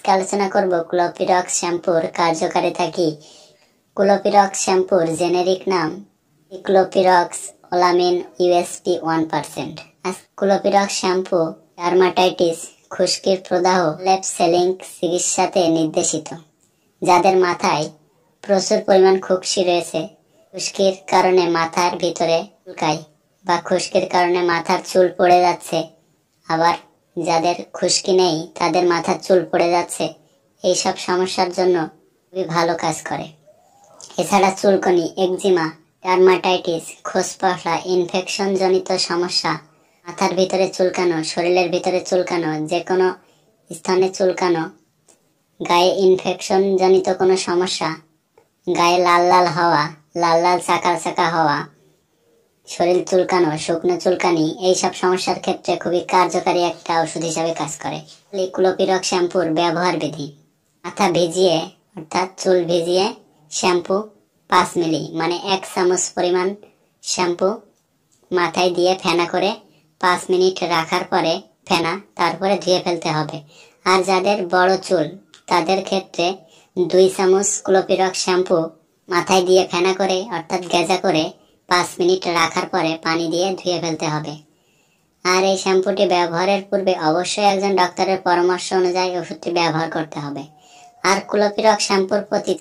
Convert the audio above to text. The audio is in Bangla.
আজকে আলোচনা করব ক্লোপিরক্স শ্যাম্পুর কার্যকারিতা কি। ক্লোপিরক্স শ্যাম্পুর জেনেরিক নাম ক্লোপিরক্স ওলামিন ইউএসপি 1%। ক্লোপিরক্স শ্যাম্পু ডার্মাটাইটিস, খুশকির প্রদাহ, লেপ সেলিং চিকিৎসাতে নির্দেশিত। যাদের মাথায় প্রচুর পরিমাণ খুশকি রয়েছে, খুশকির কারণে মাথার ভিতরে চুলকায় বা খুশকির কারণে মাথার চুল পড়ে যাচ্ছে, আবার যাদের খুশকি নেই তাদের মাথার চুল পড়ে যাচ্ছে, এইসব সমস্যার জন্য খুবই ভালো কাজ করে। এছাড়া চুলকনি, একজিমা, ডার্মাটাইটিস, খোসপসা, ইনফেকশন জনিত সমস্যা, মাথার ভিতরে চুলকানো, শরীরের ভিতরে চুলকানো, যে কোনো স্থানে চুলকানো, গায়ে ইনফেকশন জনিত কোনো সমস্যা, গায়ে লাল লাল হওয়া, লাল লাল চাকা চাকা হওয়া, শরীর চুলকানো, শুকনো চুলকানি, এইসব সমস্যার ক্ষেত্রে খুবই কার্যকারী একটা ওষুধ হিসাবে কাজ করে। ক্লোপিরক্স শ্যাম্পুর ব্যবহার বিধি: মাথা ভিজিয়ে অর্থাৎ চুল ভিজিয়ে শ্যাম্পু 5 মিলি মানে 1 চামচ পরিমাণ শ্যাম্পু মাথায় দিয়ে ফেনা করে 5 মিনিট রাখার পরে তারপরে ধুয়ে ফেলতে হবে। আর যাদের বড় চুল তাদের ক্ষেত্রে 2 চামচ ক্লোপিরক্স শ্যাম্পু মাথায় দিয়ে ফেনা করে অর্থাৎ গেজা করে 5 মিনিট রাখার পরে পানি দিয়ে ধুয়ে ফেলতে হবে। আর এই শ্যাম্পুটি ব্যবহারের পূর্বে অবশ্যই একজন ডক্টরের পরামর্শ অনুযায়ী ওষুধটি ব্যবহার করতে হবে। আর ক্লোপিরক্স শ্যাম্পুর প্রতি